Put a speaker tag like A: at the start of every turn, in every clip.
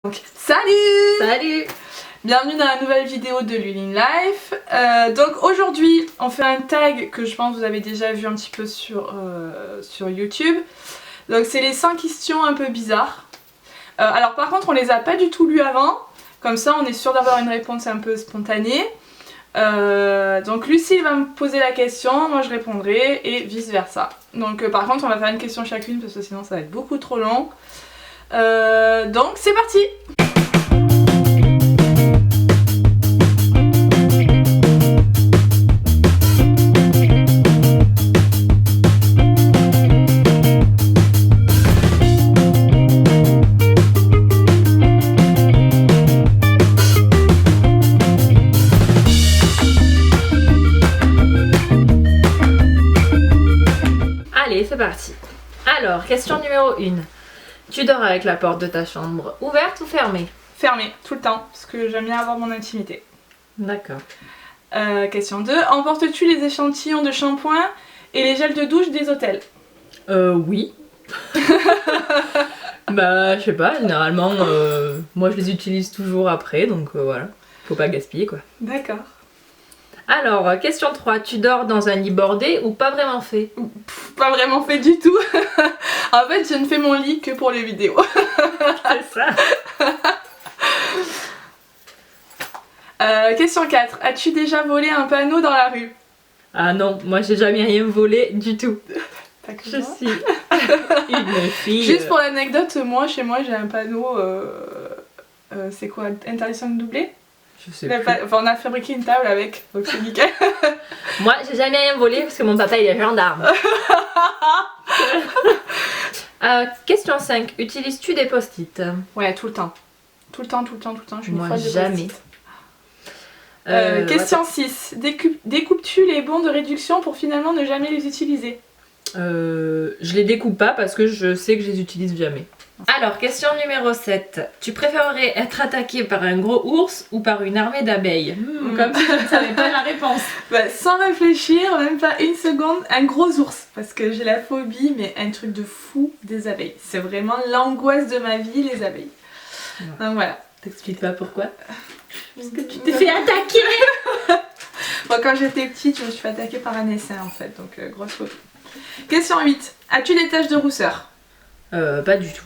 A: Donc, salut!
B: Salut!
A: Bienvenue dans la nouvelle vidéo de Lulin Life. Donc aujourd'hui on fait un tag que je pense que vous avez déjà vu un petit peu sur YouTube. Donc c'est les 5 questions un peu bizarres. Alors par contre on les a pas du tout lues avant. Comme ça on est sûr d'avoir une réponse un peu spontanée. Donc Lucille va me poser la question, moi je répondrai et vice versa. Donc par contre on va faire une question chacune parce que sinon ça va être beaucoup trop long. Donc c'est parti!
B: Allez, c'est parti. Alors, question numéro 1. Tu dors avec la porte de ta chambre ouverte ou fermée?
A: Fermé, tout le temps, parce que j'aime bien avoir mon intimité.
B: D'accord.
A: Question 2. Emportes-tu les échantillons de shampoing et les gels de douche des hôtels?
B: Oui. Bah, je sais pas, généralement, moi je les utilise toujours après, donc voilà. Faut pas gaspiller quoi.
A: D'accord.
B: Alors, question 3. Tu dors dans un lit bordé ou pas vraiment fait?
A: Pas vraiment fait du tout. En fait, je ne fais mon lit que pour les vidéos.
B: C'est ça.
A: Question 4. As-tu déjà volé un panneau dans la rue?
B: Ah non, moi j'ai jamais rien volé du tout.
A: Pas que
B: Je
A: moi.
B: suis une fille.
A: Juste pour l'anecdote, moi, chez moi, j'ai un panneau... c'est quoi? Interdiction de doubler?
B: Je sais plus.
A: Enfin, on a fabriqué une table avec, donc c'est nickel.
B: Moi j'ai jamais rien volé parce que mon papa il est gendarme. Question 5. Utilises-tu des post-it?
A: Ouais, tout le temps. Tout le temps, tout le temps, tout le temps. Je suis une
B: Moi
A: folle de
B: jamais.
A: post-it. Question 6. Découpes-tu les bons de réduction pour finalement ne jamais les utiliser?
B: Je les découpe pas parce que je sais que je les utilise jamais. Alors, question numéro 7. Tu préférerais être attaqué par un gros ours ou par une armée d'abeilles? Comme si je ne savais pas la réponse.
A: Bah, sans réfléchir, même pas une seconde, un gros ours. Parce que j'ai la phobie, mais un truc de fou des abeilles. C'est vraiment l'angoisse de ma vie, les abeilles.
B: Ouais.
A: Donc voilà.
B: T'expliques pas pourquoi? Parce que tu t'es fait attaquer.
A: Moi, quand j'étais petite, je me suis fait attaquer par un essaim en fait. Donc grosse phobie. Question 8. As-tu des taches de rousseur?
B: Pas du tout.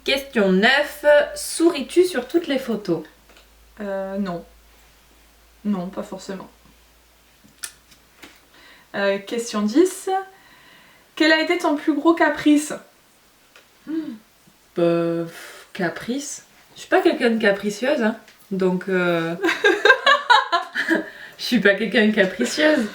B: Question 9. Souris-tu sur toutes les photos?
A: Non. Non, pas forcément. Question 10. Quel a été ton plus gros caprice?
B: Caprice. Je suis pas quelqu'un de capricieuse, hein. Donc je suis pas quelqu'un de capricieuse.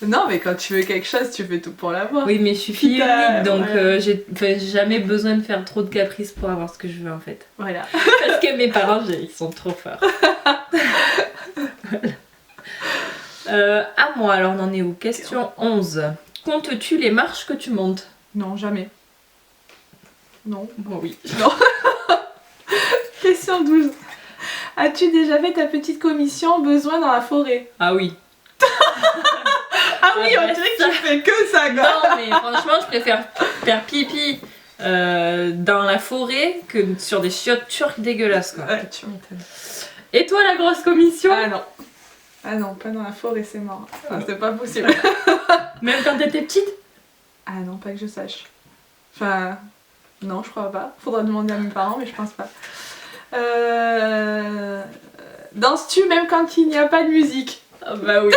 A: Non, mais quand tu veux quelque chose, tu fais tout pour l'avoir.
B: Oui, mais je suis fille unique, donc
A: ouais.
B: j'ai jamais besoin de faire trop de caprices pour avoir ce que je veux en fait.
A: Voilà.
B: Parce que mes parents, ils sont trop forts. À moi, alors on en est où? Question 11. Comptes-tu les marches que tu montes?
A: Non, jamais. Non.
B: Bon, oui.
A: Non. Question 12. As-tu déjà fait ta petite commission besoin dans la forêt?
B: Ah oui.
A: Ah oui, on dirait que tu fais que ça, quoi.
B: Non, mais franchement, je préfère faire pipi dans la forêt que sur des chiottes turques dégueulasses, quoi.
A: Ouais, tu m'étonnes.
B: Et toi, la grosse commission?
A: Ah non. Ah non, pas dans la forêt, c'est mort. Enfin, c'est pas possible.
B: Même quand t'étais petite?
A: Ah non, pas que je sache. Enfin, non, je crois pas. Faudra demander à mes parents, mais je pense pas. Danses-tu même quand il n'y a pas de musique?
B: Ah bah oui.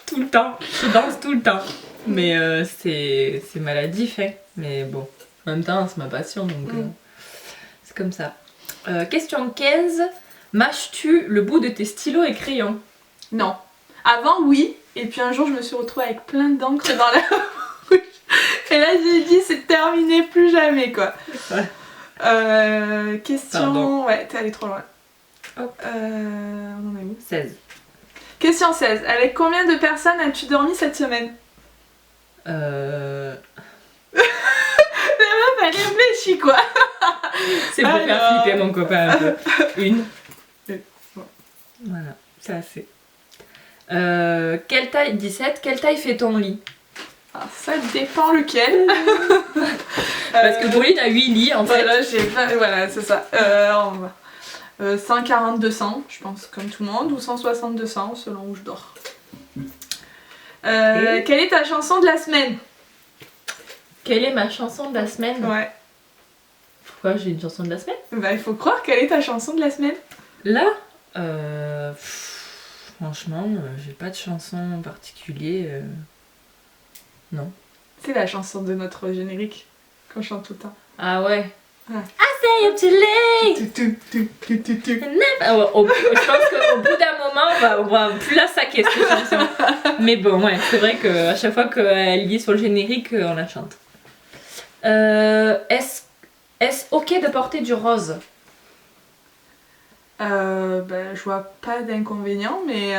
B: Tout le temps. Je danse tout le temps. Mais c'est maladif, hein. Mais bon, en même temps, c'est ma passion, donc c'est comme ça. Question 15. Mâches-tu le bout de tes stylos et crayons?
A: Non. Avant, oui. Et puis un jour, je me suis retrouvée avec plein d'encre dans la bouche. Et là, j'ai dit, c'est terminé, plus jamais, quoi.
B: Ouais.
A: Question...
B: Pardon.
A: Ouais, t'es allée trop loin.
B: Hop.
A: On en est où?
B: 16.
A: Question 16. Avec combien de personnes as-tu dormi cette semaine? La meuf, elle réfléchit, quoi.
B: C'est pour faire
A: Alors.
B: flipper mon copain un peu. Une.
A: Bon.
B: Voilà, c'est assez. Quelle taille, 17, quelle taille fait ton lit?
A: Alors, ça dépend lequel.
B: Parce que Pauline a 8 lits en fait.
A: Voilà, voilà, c'est ça. 140-200, je pense, comme tout le monde, ou 160-200 selon où je dors. Quelle est ta chanson de la semaine?
B: Quelle est ma chanson de la semaine?
A: Ouais.
B: Pourquoi j'ai une chanson de la semaine?
A: Bah, il faut croire, quelle est ta chanson de la semaine?
B: Là, franchement, j'ai pas de chanson en particulier. Non.
A: C'est la chanson de notre générique qu'on chante tout le temps.
B: Ah ouais.
A: Ouais.
B: I say you're too late. Je pense qu'au bout d'un moment, on va plus la saquer cette chanson. Mais bon, ouais, c'est vrai qu'à chaque fois qu'elle y est sur le générique, on la chante. Est-ce ok de porter du rose?
A: Bah, je vois pas d'inconvénient, mais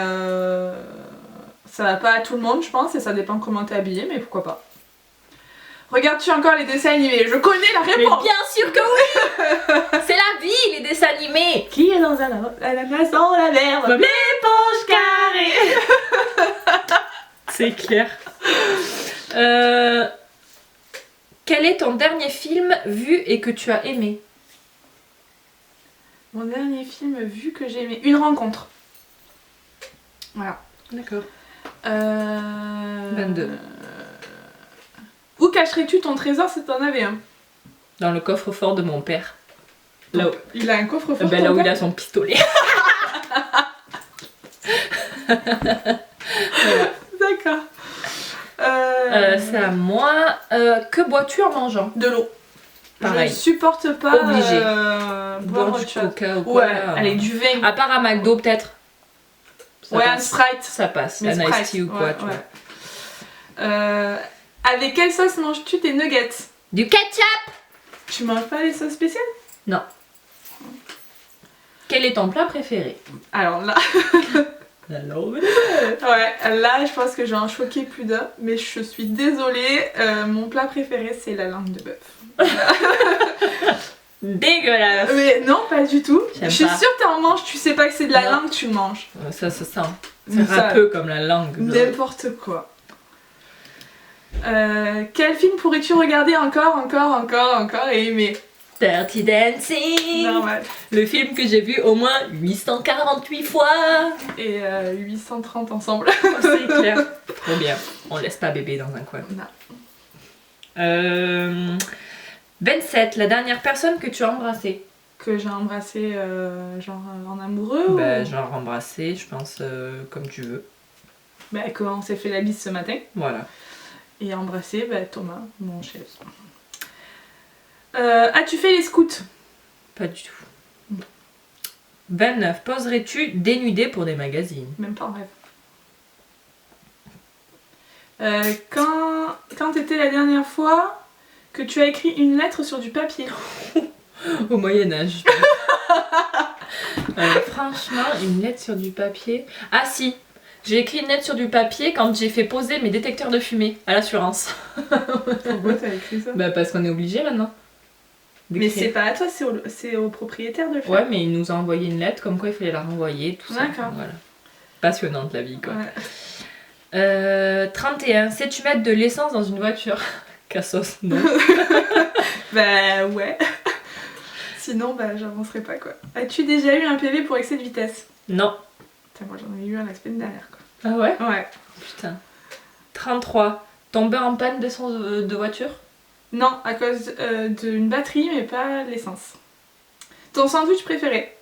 A: ça va pas à tout le monde, je pense, et ça dépend comment t'es habillée, mais pourquoi pas. Regardes-tu encore les dessins animés? Je connais la
B: Mais
A: réponse!
B: bien sûr que oui. C'est la vie, les dessins animés.
A: Qui est dans la maison, la merde?
B: L'éponge carrée. C'est clair. Quel est ton dernier film vu et que tu as aimé?
A: Mon dernier film vu que j'ai aimé, Une rencontre. Voilà.
B: D'accord. 22.
A: Où cacherais-tu ton trésor si t'en avais un?
B: Dans le coffre-fort de mon père. Là où,
A: Il a un coffre-fort.
B: là où il a son pistolet. Voilà.
A: D'accord.
B: C'est à moi. Que bois-tu en mangeant?
A: De l'eau.
B: Pareil.
A: Je supporte pas
B: Obligé.
A: boire
B: Boire
A: autre
B: du
A: chose.
B: coca ou quoi.
A: Ouais, allez, du vin.
B: À part à McDo peut-être. Ça
A: Ouais, un
B: passe.
A: Sprite.
B: Ça passe.
A: Mais
B: Un
A: Sprite,
B: iced tea ou quoi,
A: ouais,
B: tu
A: ouais.
B: vois.
A: Avec quelle sauce manges-tu tes nuggets?
B: Du ketchup.
A: Tu manges pas les sauces spéciales?
B: Non. Quel est ton plat préféré?
A: Alors là,
B: Alors,
A: ouais, là je pense que je vais en choquer plus d'un, mais je suis désolée, mon plat préféré c'est la langue de bœuf.
B: dégueulasse.
A: Mais non, pas du tout. Je
B: J'aime
A: suis
B: pas.
A: sûre que t'en manges, tu sais pas que c'est de la
B: Non.
A: langue, tu le manges.
B: Ça se sent.
A: Mais
B: C'est
A: ça-
B: râpeux comme la langue.
A: N'importe quoi. Quel film pourrais-tu regarder encore et aimer?
B: Dirty Dancing.
A: Normal.
B: Le film que j'ai vu au moins 848 fois.
A: Et 830 ensemble.
B: C'est clair. Trop bien. On laisse pas bébé dans un coin.
A: Non.
B: 27. La dernière personne que tu as embrassée.
A: Que j'ai embrassé genre en amoureux ou...
B: Bah, genre embrassée, je pense comme tu veux.
A: Bah, quand on s'est fait la bise ce matin.
B: Voilà.
A: Et embrasser bah, Thomas, mon chef. As-tu fait les scouts?
B: Pas du tout. 29. Poserais-tu dénudé pour des magazines?
A: Même pas en rêve. Quand était la dernière fois que tu as écrit une lettre sur du papier?
B: Au Moyen-Âge. Franchement, une lettre sur du papier. Ah si, j'ai écrit une lettre sur du papier quand j'ai fait poser mes détecteurs de fumée à l'assurance.
A: Pourquoi t'as écrit ça?
B: Bah parce qu'on est obligé maintenant.
A: Mais
B: d'écrire.
A: c'est pas à toi, c'est au propriétaire de le faire.
B: Ouais, mais il nous a envoyé une lettre comme quoi il fallait la renvoyer, tout ça.
A: D'accord.
B: Voilà. Passionnante la vie quoi.
A: Ouais.
B: 31. Sais-tu mettre de l'essence dans une voiture? Cassos, non.
A: Bah ouais. Sinon bah j'avancerai pas quoi. As-tu déjà eu un PV pour excès de vitesse?
B: Non.
A: Putain, moi j'en ai eu un la semaine dernière quoi.
B: Ah ouais?
A: Ouais.
B: Putain. 33. Tomber en panne d'essence de voiture?
A: Non, à cause d'une batterie mais pas l'essence. Ton sandwich préféré?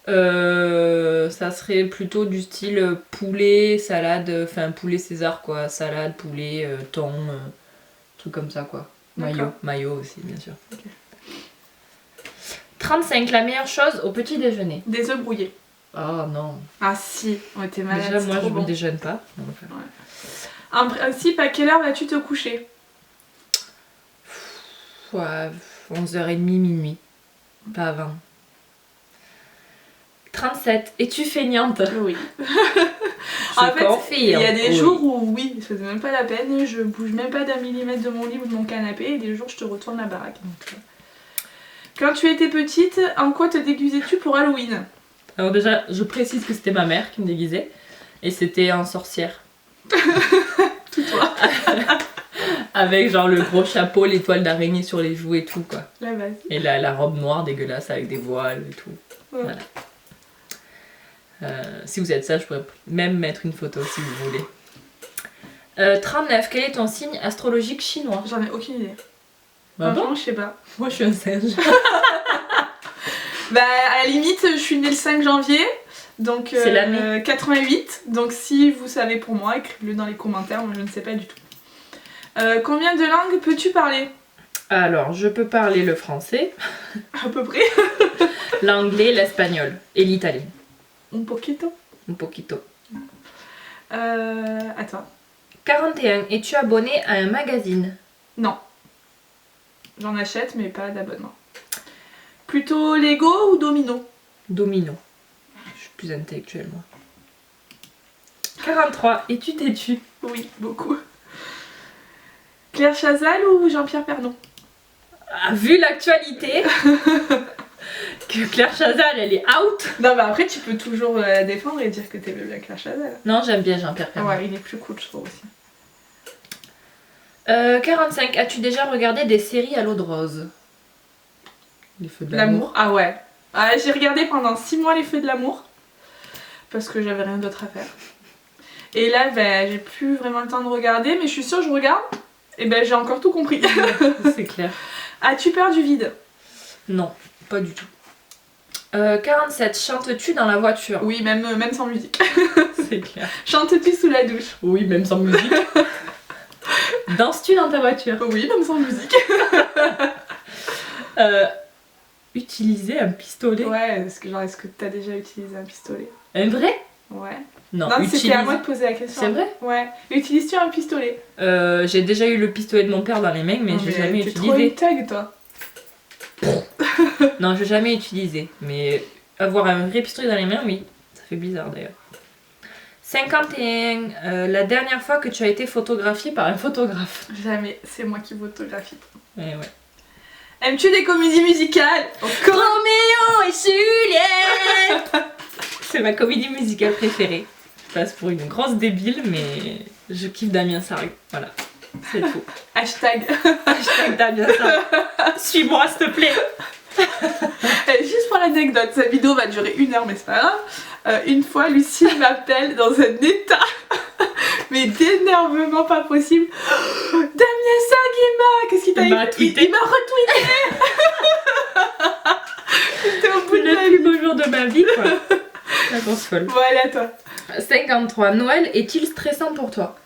B: Ça serait plutôt du style poulet, salade, enfin poulet César quoi, salade, poulet, thon, truc comme ça quoi. Mayo aussi bien sûr.
A: Okay.
B: 35, la meilleure chose au petit déjeuner.
A: Des œufs brouillés.
B: Oh non.
A: Ah si, on était malade.
B: Déjà moi je
A: bon.
B: ne déjeune pas. Donc...
A: En principe, à quelle heure vas-tu te coucher?
B: Ouais, 11h30, minuit. Pas avant. 37, es-tu feignante?
A: Oui.
B: Je
A: En fait,
B: confirme.
A: il y a des
B: Oui.
A: jours où oui, ça faisait même pas la peine, je bouge même pas d'un millimètre de mon lit ou de mon canapé, et des jours je te retourne la baraque. Donc, Quand tu étais petite, en quoi te déguisais-tu pour Halloween?
B: Alors déjà, je précise que c'était ma mère qui me déguisait, et c'était en sorcière.
A: Tout toi.
B: Avec genre le gros chapeau, l'étoile d'araignée sur les joues et tout quoi.
A: La base.
B: Et la robe noire dégueulasse avec des voiles et tout.
A: Ouais.
B: Voilà. Si vous êtes ça, je pourrais même mettre une photo si vous voulez. 39. Quel est ton signe astrologique chinois?
A: J'en ai aucune idée.
B: Bah bon.
A: Franchement, je sais pas.
B: Moi je suis un singe.
A: Bah, à la limite, je suis née le 5 janvier. Donc,
B: C'est l'année.
A: 88. Donc, si vous savez pour moi, écrivez-le dans les commentaires. Moi, je ne sais pas du tout. Combien de langues peux-tu parler?
B: Alors, je peux parler le français,
A: À peu près.
B: l'anglais, l'espagnol et l'italien.
A: Un poquito.
B: Un poquito.
A: Attends.
B: 41. Es-tu abonné à un magazine?
A: Non. J'en achète, mais pas d'abonnement. Plutôt Lego ou Domino?
B: Domino. Je suis plus intellectuelle moi. 43. Es-tu têtu?
A: Oui, beaucoup. Claire Chazal ou Jean-Pierre Pernaut?
B: Vu l'actualité, que Claire Chazal elle est out.
A: Non, bah après, tu peux toujours la défendre et dire que t'aimes bien Claire Chazal.
B: Non, j'aime bien Jean-Pierre Pernaut.
A: Ouais, il est plus cool, je trouve aussi.
B: 45. As-tu déjà regardé des séries à l'eau de rose? Les Feux de l'amour.
A: Ah ouais. Ah, j'ai regardé pendant 6 mois Les Feux de l'amour. Parce que j'avais rien d'autre à faire. Et là, ben, j'ai plus vraiment le temps de regarder, mais je suis sûre que je regarde. Et ben, j'ai encore tout compris.
B: C'est clair.
A: As-tu peur du vide?
B: Non, pas du tout. 47. Chantes-tu dans la voiture?
A: Oui, même sans musique.
B: C'est clair.
A: Chantes-tu sous la douche?
B: Oui, même sans musique. Danses-tu dans ta voiture?
A: Oui, même sans musique.
B: Utiliser un pistolet?
A: Ouais, parce que genre, est-ce que t'as déjà utilisé un pistolet?
B: Un vrai?
A: Ouais.
B: Non,
A: Non,
B: utiliser.
A: c'était à moi de poser la question.
B: C'est vrai?
A: Ouais. Utilises-tu un pistolet?
B: J'ai déjà eu le pistolet de mon père dans les mains, mais
A: Non,
B: j'ai jamais
A: t'es trop une
B: utilisé.
A: thug, toi.
B: Non, j'ai jamais utilisé. Mais avoir un vrai pistolet dans les mains, oui. Ça fait bizarre d'ailleurs. 51. La dernière fois que tu as été photographiée par un photographe?
A: Jamais, c'est moi qui photographie.
B: Eh ouais.
A: Aimes-tu des comédies musicales?
B: Roméo et Juliette. C'est ma comédie musicale préférée. Je passe pour une grosse débile, mais je kiffe Damien Sargue. Voilà, c'est tout.
A: Hashtag.
B: Hashtag Damien Sargue. Suis-moi, s'il te plaît.
A: Juste pour l'anecdote, cette vidéo va durer 1 heure, mais c'est pas grave. Une fois, Lucille m'appelle dans un état, mais d'énervement pas possible. Damien Sargue, qu'est-ce qu'il t'a
B: Il m'a
A: écrit?
B: tweeté.
A: Il m'a retweeté. J'étais au bout de
B: Le
A: la
B: plus
A: vie.
B: beau jour de ma vie, quoi. La grosse folle.
A: Bon, allez, à toi.
B: 53. Noël est-il stressant pour toi?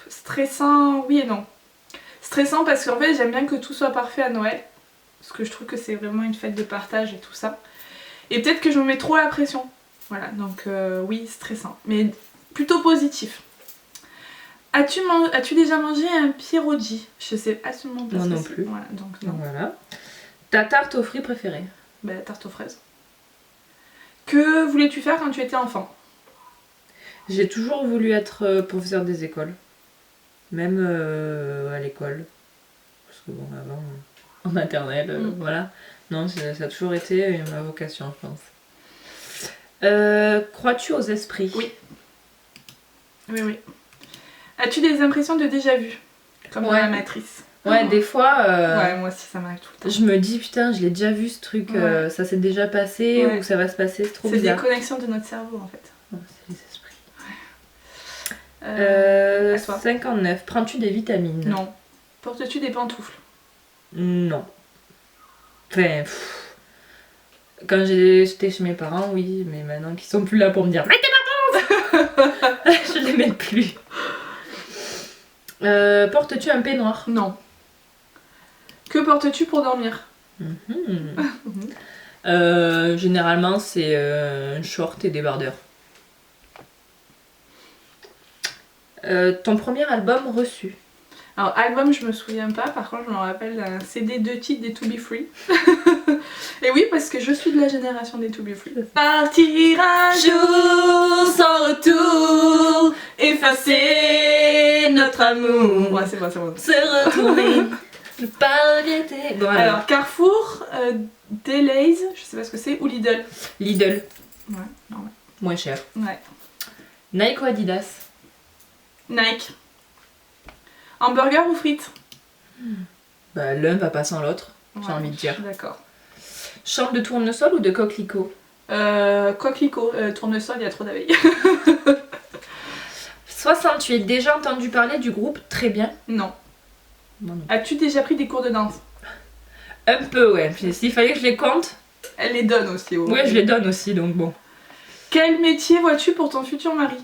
A: Stressant, oui et non. Stressant parce qu'en fait, j'aime bien que tout soit parfait à Noël. Parce que je trouve que c'est vraiment une fête de partage et tout ça. Et peut-être que je me mets trop la pression. Voilà, donc oui, stressant. Mais plutôt positif. As-tu déjà mangé un pierogi? Je sais absolument pas
B: Moi
A: ce que
B: non
A: c'est.
B: plus.
A: Voilà, donc non.
B: Voilà. Ta tarte aux fruits préférée?
A: Bah, tarte aux fraises. Que voulais-tu faire quand tu étais enfant?
B: J'ai toujours voulu être professeur des écoles. Même à l'école. Parce que bon, avant, en maternelle, voilà. Non, ça a toujours été ma vocation, je pense. Crois-tu aux esprits?
A: Oui. Oui, oui. As-tu des impressions de déjà-vu? Comme dans
B: Ouais.
A: la Matrice.
B: Ouais, des fois,
A: Ouais, moi aussi, ça m'arrive tout le temps.
B: je me dis, putain, je l'ai déjà vu ce truc,
A: Ouais.
B: ça s'est déjà passé
A: Ouais.
B: ou ça va se passer, c'est trop
A: C'est des
B: bizarre.
A: connexions de notre cerveau, en fait.
B: Non, c'est les esprits.
A: À toi.
B: 59. Prends-tu des vitamines?
A: Non. Portes-tu des pantoufles?
B: Non. Enfin, quand j'étais chez mes parents, oui, mais maintenant qu'ils sont plus là pour me dire mets tes pantoufles, je les mets plus. Portes-tu un peignoir?
A: Non. Que portes-tu pour dormir?
B: Généralement, c'est un short et des bardeurs. Ton premier album reçu?
A: Alors, album, je me souviens pas, par contre, je me rappelle un CD 2 titres des To Be Free. Et oui, parce que je suis de la génération des To Be Free. Partir un jour sans retour, effacer notre amour. Ouais, c'est bon, c'est bon.
B: Se retourner, ne pas regretter. Bon,
A: Alors, Carrefour, Delays, je sais pas ce que c'est, ou Lidl.
B: Lidl,
A: Ouais, non,
B: moins cher.
A: ouais.
B: Nike ou Adidas?
A: Nike. Hamburger ou frites?
B: Bah, l'un va pas sans l'autre, j'ai envie de dire.
A: D'accord.
B: Chambre de tournesol ou de coquelicot?
A: Coquelicot, tournesol, il y a trop d'abeilles.
B: 68. Déjà entendu parler du groupe Très Bien?
A: Non.
B: Moi non.
A: As-tu déjà pris des cours de danse?
B: Un peu, ouais. Puis s'il fallait que je les compte,
A: Elle les donne aussi.
B: ouais, je les donne aussi, donc bon.
A: Quel métier vois-tu pour ton futur mari?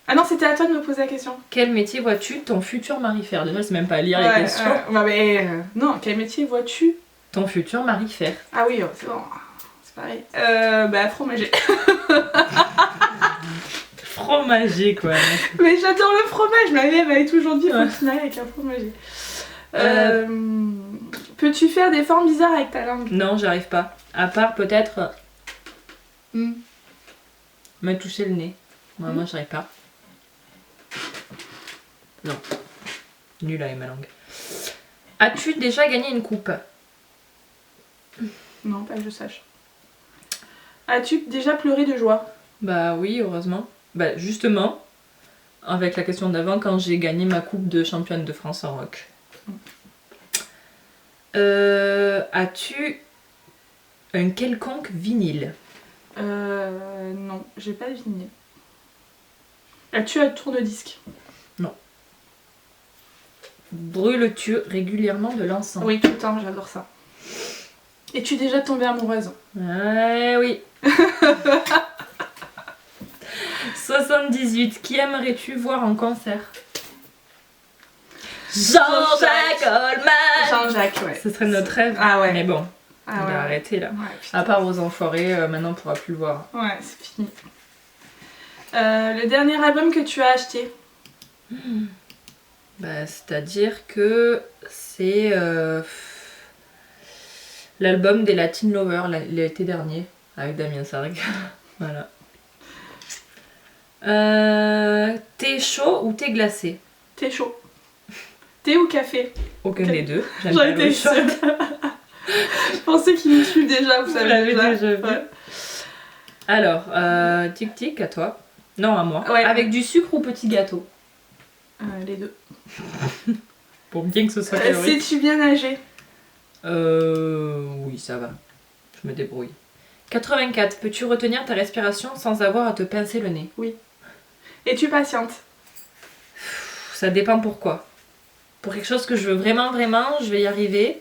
A: Ah non, c'était à toi de me poser la question.
B: Quel métier vois-tu ton futur mari faire? Déjà, c'est même pas à lire les questions.
A: Non, quel métier vois-tu
B: Ton futur mari faire.
A: Ah oui, c'est bon. C'est pareil. Fromager.
B: Fromager, quoi.
A: Mais j'adore le fromage. Ma mère m'avait toujours dit faut que tu m'ailles avec un fromager. Peux-tu faire des formes bizarres avec ta langue?
B: Non, j'arrive pas. À part peut-être me toucher le nez. Moi, j'arrive pas. Non. Nul avec ma langue. As-tu déjà gagné une coupe?
A: Non, pas que je sache. As-tu déjà pleuré de joie?
B: Bah oui, heureusement. Bah justement, avec la question d'avant, quand j'ai gagné ma coupe de championne de France en rock. As-tu un quelconque vinyle?
A: Non, j'ai pas de vinyle. As-tu un tourne-disque?
B: Non. Brûles-tu régulièrement de l'encens?
A: Oui, tout le temps, j'adore ça. Es-tu déjà tombée amoureuse?
B: Ouais, oui. 78. Qui aimerais-tu voir en concert? Jean-Jacques Goldman.
A: Jean-Jacques, ouais.
B: Ce serait notre rêve.
A: Ah ouais.
B: Mais bon,
A: Ah
B: il
A: ouais.
B: a arrêté là.
A: Ouais, putain.
B: À part aux enfoirés, maintenant on pourra plus le voir.
A: Ouais, c'est fini. Le dernier album que tu as acheté?
B: Bah, c'est-à-dire que c'est l'album des Latin Lovers l'été dernier avec Damien Sargue. Voilà. Thé chaud ou thé glacé?
A: Thé chaud. Thé ou café?
B: Aucun des deux. J'aime
A: J'en
B: pas
A: étais
B: l'eau chaude.
A: sûre. Je pensais qu'il me suit déjà, vous savez.
B: l'avez déjà vu.
A: Ouais.
B: Alors, tic-tic, à toi. Non, à moi.
A: Ouais.
B: Avec du sucre ou petit gâteau?
A: Les deux.
B: Pour bien que ce soit calorique.
A: Sais-tu bien nager?
B: Oui, ça va. Je me débrouille. 84. Peux-tu retenir ta respiration sans avoir à te pincer le nez?
A: Es-tu patiente?
B: Ça dépend pourquoi. Pour quelque chose que je veux vraiment, je vais y arriver.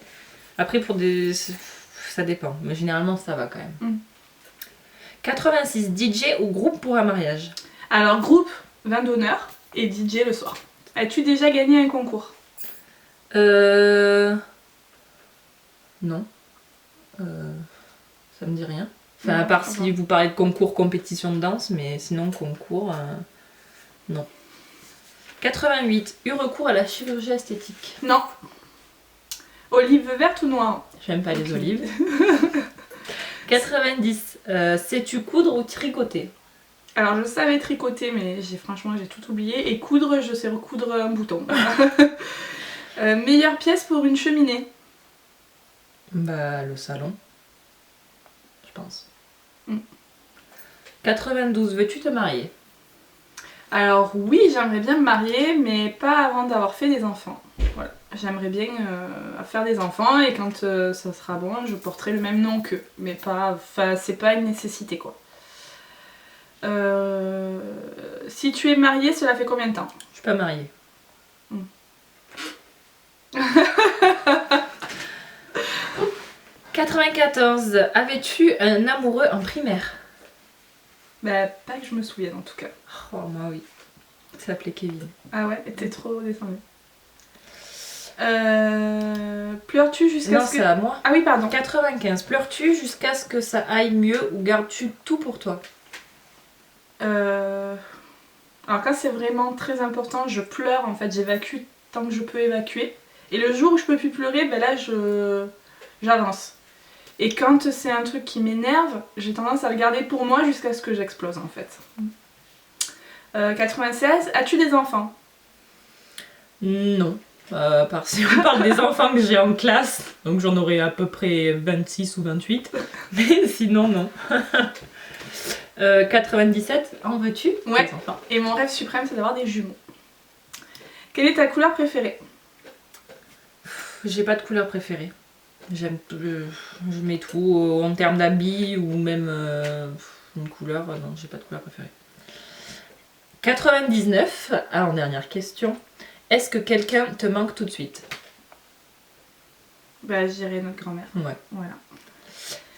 B: Après, pour des... ça dépend. Mais généralement, ça va quand même. 86. DJ ou groupe pour un mariage?
A: Alors, groupe, vin d'honneur et DJ le soir. As-tu déjà gagné un concours?
B: Non. Ça me dit rien. Enfin, à part si vous parlez de concours compétition de danse, mais sinon concours, non. 88. Eu recours à la chirurgie esthétique?
A: Non. Olive verte ou noire?
B: J'aime pas les olives. 90. Sais-tu coudre ou tricoter?
A: Alors je savais tricoter mais franchement j'ai tout oublié. Et coudre, je sais recoudre un bouton. Meilleure pièce pour une cheminée?
B: Bah le salon. Je pense. 92. Veux-tu te marier?
A: Alors oui, j'aimerais bien me marier, mais pas avant d'avoir fait des enfants. Voilà. J'aimerais bien faire des enfants et quand ça sera bon, je porterai le même nom qu'eux. Mais pas, enfin, c'est pas une nécessité quoi. Si tu es mariée, cela fait combien de temps?
B: Je suis pas mariée. 94. Avais-tu un amoureux en primaire?
A: Bah, pas que je me souvienne en tout cas.
B: Oh, moi oui. Il s'appelait Kevin.
A: Ah ouais, t'es trop descendue. Pleures-tu jusqu'à
B: Non,
A: ce que...
B: c'est à moi.
A: Ah oui, pardon.
B: 95. Pleures-tu jusqu'à ce que ça aille mieux ou gardes-tu tout pour toi?
A: Alors quand c'est vraiment très important, je pleure en fait, j'évacue tant que je peux évacuer. Et le jour où je peux plus pleurer, ben là j'avance. Et quand c'est un truc qui m'énerve, j'ai tendance à le garder pour moi jusqu'à ce que j'explose en fait. 96, as-tu des enfants?
B: Non. À part si on parle des enfants que j'ai en classe, donc j'en aurai à peu près 26 ou 28. Mais sinon, non. 97, en veux-tu?
A: Ouais. Et mon rêve suprême, c'est d'avoir des jumeaux. Quelle est ta couleur préférée?
B: J'ai pas de couleur préférée. J'aime tout, je mets tout en termes d'habits ou même une couleur. Non, j'ai pas de couleur préférée. 99, alors dernière question. Est-ce que quelqu'un te manque tout de suite?
A: Bah, je dirais notre grand-mère.
B: Ouais.
A: Voilà.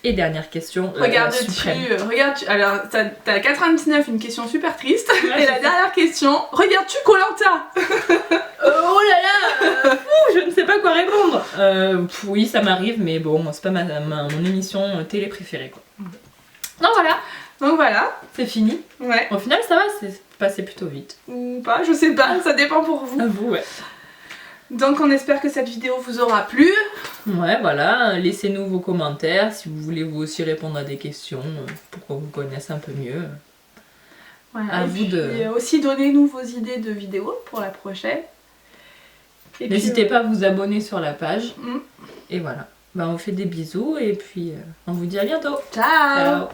B: Et dernière question.
A: Regardes-tu. Alors, t'as 99, une question super triste. Et la dernière question, regardes-tu Koh-Lanta?
B: Oh là là je ne sais pas quoi répondre. Oui, ça m'arrive, mais bon, c'est pas mon émission télé préférée, quoi. Non, voilà.
A: Donc voilà.
B: C'est fini.
A: Ouais.
B: Au final, ça va, c'est passé plutôt vite.
A: Ou pas, je sais pas, ça dépend pour vous.
B: À vous, ouais.
A: Donc on espère que cette vidéo vous aura plu.
B: Ouais, voilà, laissez-nous vos commentaires si vous voulez vous aussi répondre à des questions pour qu'on vous connaisse un peu mieux.
A: Voilà,
B: À vous
A: et aussi donnez-nous vos idées de vidéos pour la prochaine.
B: N'hésitez pas à vous abonner sur la page.
A: Mm.
B: Et voilà, on vous fait des bisous et puis on vous dit à bientôt.
A: Ciao.
B: Ciao.